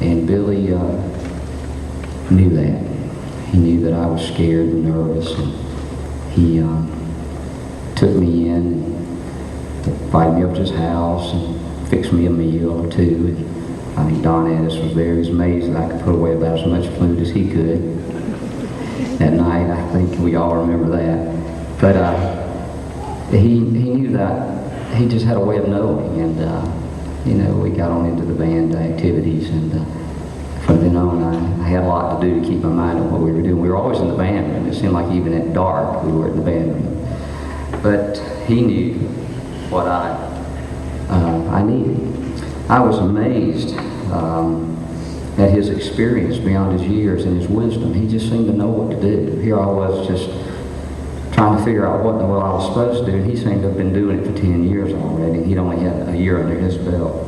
And Billy knew that. He knew that I was scared and nervous, and he took me in and invited me up to his house and fixed me a meal or two. And I think Don Addis was there. He was amazed that I could put away about as much food as he could that night. I think we all remember that. But he knew that he just had a way of knowing, and we got on into the band activities, and from then on I had a lot to do to keep my mind on what we were doing. We were always in the band room. It seemed like even at dark we were in the band room. But he knew what I needed. I was amazed at his experience beyond his years and his wisdom. He just seemed to know what to do. Here I was just trying to figure out what in the world I was supposed to do, and he seemed to have been doing it for 10 years already. He'd only had a year under his belt.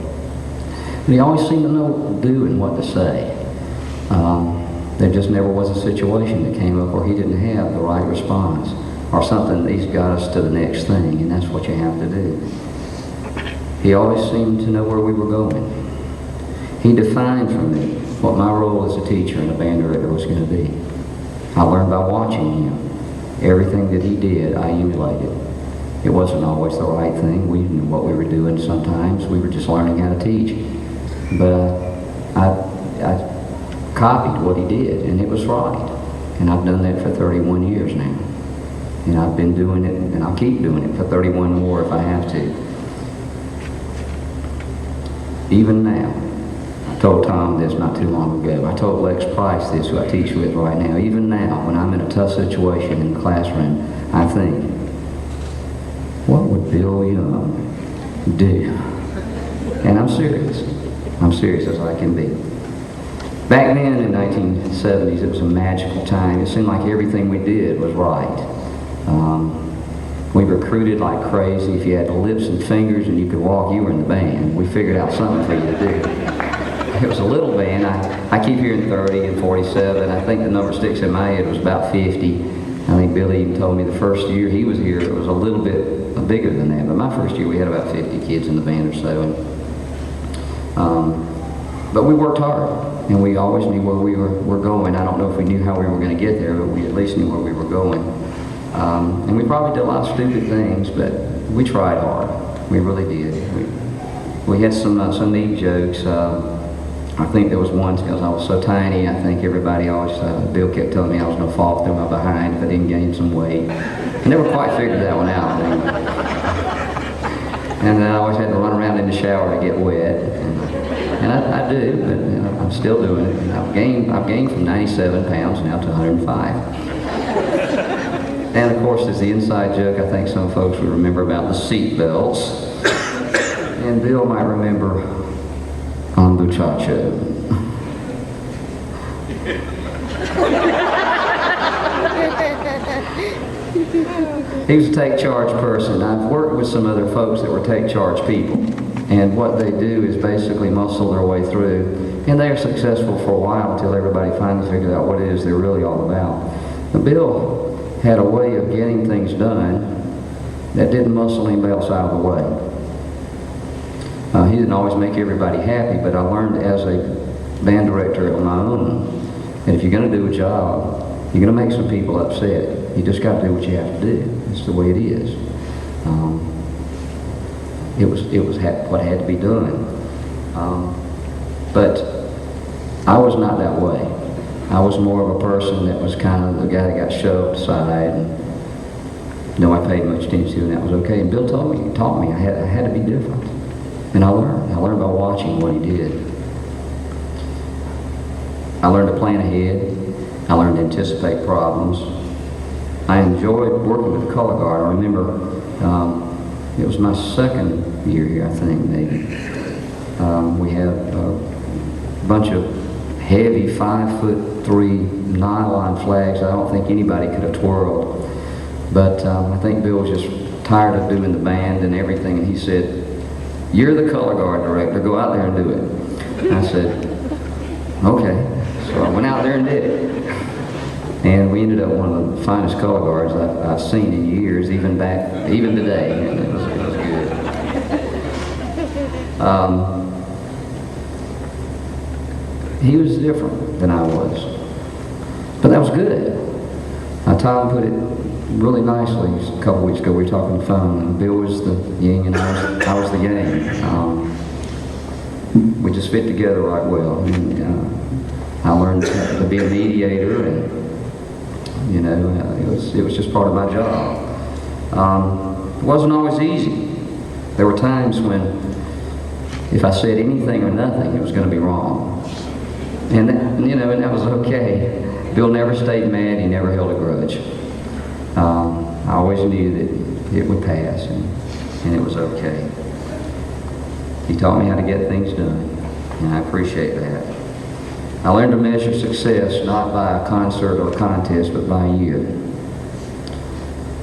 But he always seemed to know what to do and what to say. There just never was a situation that came up where he didn't have the right response, or something that he's got us to the next thing, and that's what you have to do. He always seemed to know where we were going. He defined for me what my role as a teacher and a band director was going to be. I learned by watching him. Everything that he did, I emulated. It wasn't always the right thing. We knew what we were doing sometimes. We were just learning how to teach. But I copied what he did, and it was right. And I've done that for 31 years now. And I've been doing it, and I'll keep doing it for 31 more if I have to. Even now, I told Tom this not too long ago. I told Lex Price this, who I teach with right now. Even now, when I'm in a tough situation in the classroom, I think, what would Bill Young do? And I'm serious. I'm serious as I can be. Back then in the 1970s, it was a magical time. It seemed like everything we did was right. We recruited like crazy. If you had lips and fingers and you could walk, you were in the band. We figured out something for you to do. It was a little band. I keep hearing 30 and 47. I think the number sticks in my head was about 50. I think Billy even told me the first year he was here it was a little bit bigger than that. But my first year we had about 50 kids in the band or so. But we worked hard, and we always knew where we were going. I don't know if we knew how we were going to get there, but we at least knew where we were going. And we probably did a lot of stupid things, but we tried hard. We really did. We had some neat jokes. I think there was one because I was so tiny. I think everybody always, Bill kept telling me I was going to fall through my behind if I didn't gain some weight. I never quite figured that one out. And then I always had to run around in the shower to get wet. And I do, but I'm still doing it. And I've gained from 97 pounds now to 105. And of course, there's the inside joke. I think some folks would remember about the seat belts. And Bill might remember on Muchacho. He was a take charge person. I've worked with some other folks that were take charge people. And what they do is basically muscle their way through. And they are successful for a while until everybody finally figures out what it is they're really all about. But Bill had a way of getting things done that didn't muscle anybody else out of the way. He didn't always make everybody happy, but I learned as a band director on my own that if you're going to do a job, you're going to make some people upset. You just got to do what you have to do. It's the way it is. It was what had to be done. But I was not that way. I was more of a person that was kind of the guy that got shoved aside, and I paid much attention to, and that was okay. And Bill taught me I had to be different. And I learned by watching what he did. I learned to plan ahead. I learned to anticipate problems. I enjoyed working with the color guard. I remember it was my second year here, I think, maybe. We had a bunch of heavy 5'3" nylon flags. I don't think anybody could have twirled. But I think Bill was just tired of doing the band and everything, and he said, "You're the color guard director, go out there and do it." And I said, "Okay." So I went out there and did it. And we ended up one of the finest color guards I've seen in years, even today. And it was good. He was different than I was. But that was good. Tom put it really nicely a couple weeks ago. We were talking on the phone, and Bill was the yin and I was the yang. We just fit together right well. And, I learned to be a mediator, and it was just part of my job. It wasn't always easy. There were times when if I said anything or nothing, it was going to be wrong. And that was okay. Bill never stayed mad. He never held a grudge. I always knew that it would pass, and it was okay. He taught me how to get things done, and I appreciate that. I learned to measure success not by a concert or a contest, but by a year.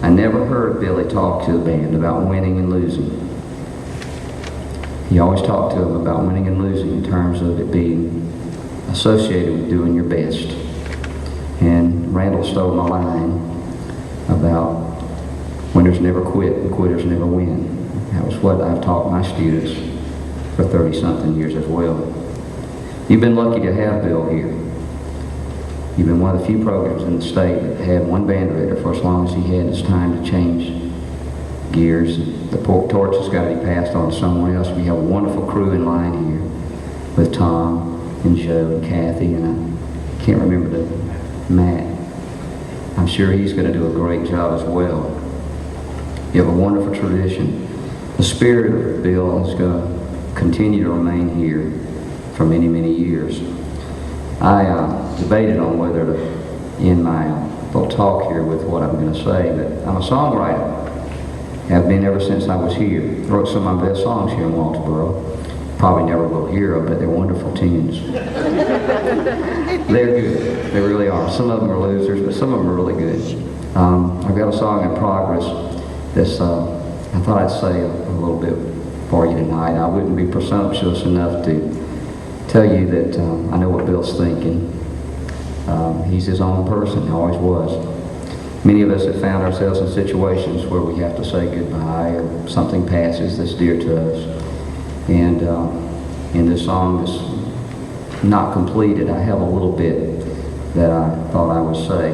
I never heard Billy talk to the band about winning and losing. He always talked to them about winning and losing in terms of it being associated with doing your best. And Randall stole my line about winners never quit and quitters never win. That was what I've taught my students for 30-something years as well. You've been lucky to have Bill here. You've been one of the few programs in the state that had one band director for as long as he had. It's time to change gears. The torch has got to be passed on to someone else. We have a wonderful crew in line here with Tom and Joe and Kathy, and I can't remember Matt. I'm sure he's going to do a great job as well. You have a wonderful tradition. The spirit of Bill is going to continue to remain here for many, many years. I debated on whether to end my little talk here with what I'm going to say, but I'm a songwriter. Have been ever since I was here. Wrote some of my best songs here in Walterboro. Probably never will hear them, but they're wonderful tunes. They're good. They really are. Some of them are losers, but some of them are really good. I've got a song in progress that's, I thought I'd say a little bit for you tonight. I wouldn't be presumptuous enough to tell you that I know what Bill's thinking. He's his own person, always was. Many of us have found ourselves in situations where we have to say goodbye or something passes that's dear to us. And in this song that's not completed, I have a little bit that I thought I would say,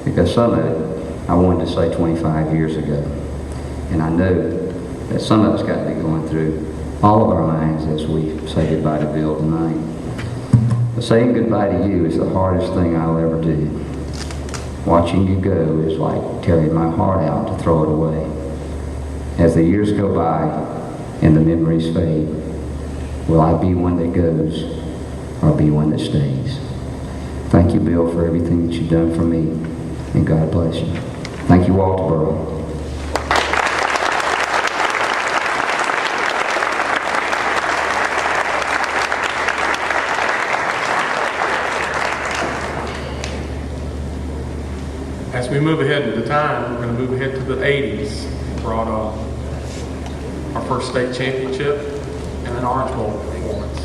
because some of it I wanted to say 25 years ago. And I know that some of us got to be going through all of our minds as we say goodbye to Bill tonight. But saying goodbye to you is the hardest thing I'll ever do. Watching you go is like tearing my heart out to throw it away. As the years go by and the memories fade, will I be one that goes or be one that stays? Thank you, Bill, for everything that you've done for me, and God bless you. Thank you, Walterboro. As we move ahead to the time, we're going to move ahead to the 80s. We brought our first state championship and an Orange Bowl performance.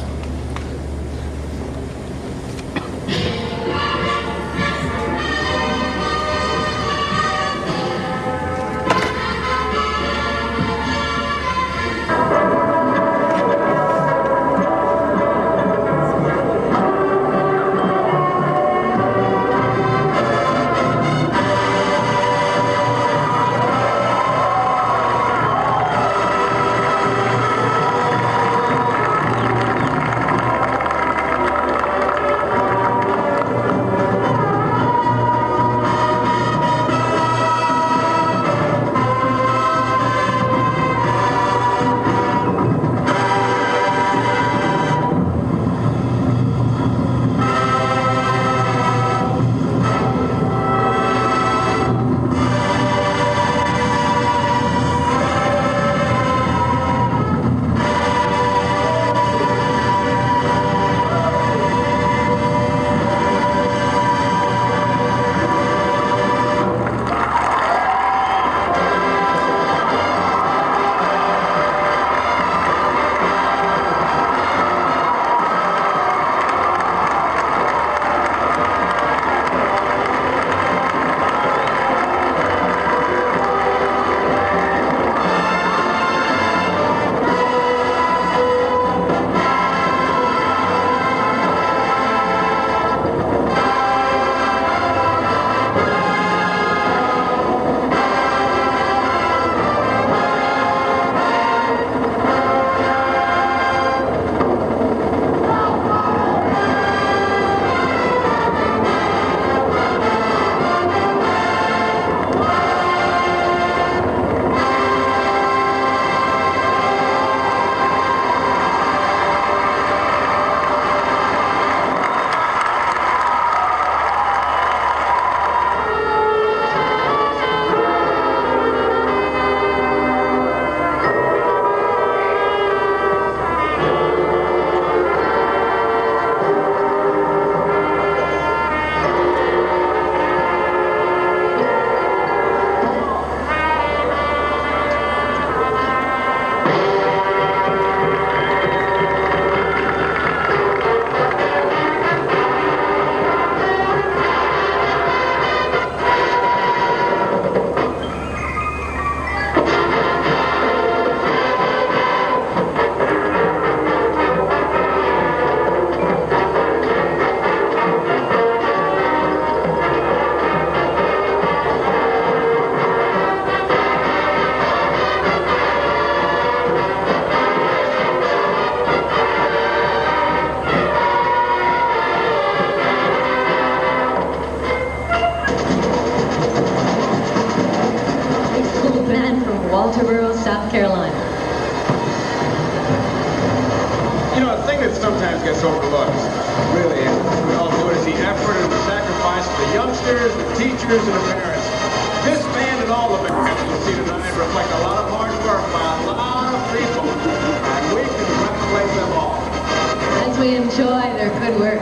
Really, we all do it as the effort and the sacrifice of the youngsters, the teachers, and the parents. This band and all the bands you'll see tonight reflect a lot of hard work by a lot of people, and we congratulate them all. As we enjoy their good work.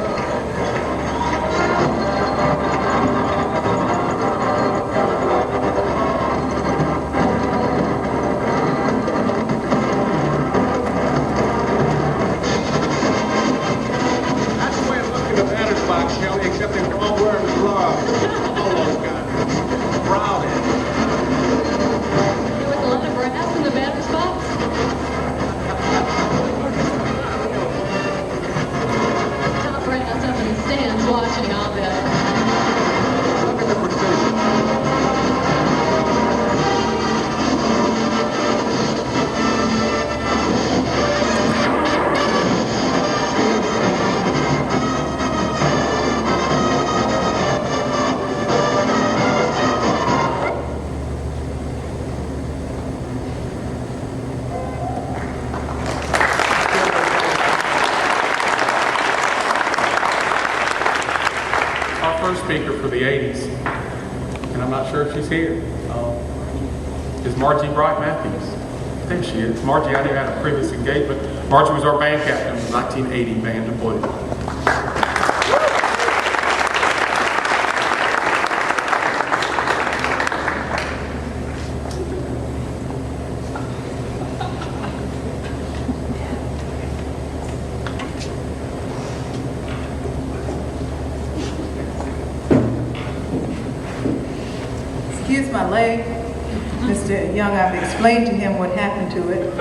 That's the way of looking at the batter's box, Kelly, except they're all wearing gloves. All those guys. Proud of it. There was a lot of brass in the batter's box. Top brass up in the stands watching, I'll bet. Look at the precision. Our first speaker for the 80s, and I'm not sure if she's here, is Margie Bright Matthews. There she is. Margie, I knew had a previous engagement. Margie was our band captain in the 1980 Band of Blue. Excuse my leg. Mr. Young, I've explained to him what happened to it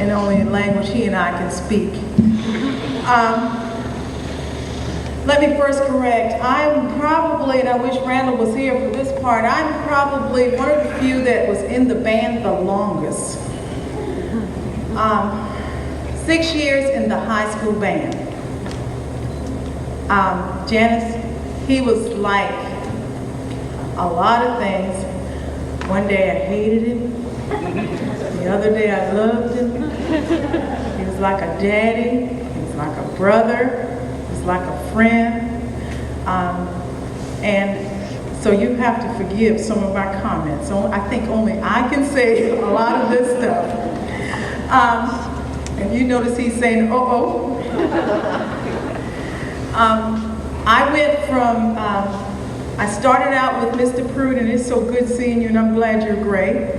in only language he and I can speak. Let me first correct. I'm probably, and I wish Randall was here for this part, I'm probably one of the few that was in the band the longest. 6 years in the high school band. Janice, he was like a lot of things. One day I hated him. The other day I loved him. He was like a daddy. He was like a brother. He was like a friend. And so you have to forgive some of my comments. So I think only I can say a lot of this stuff. And you notice he's saying, uh-oh. I went from, I started out with Mr. Prude, and it's so good seeing you, and I'm glad you're great.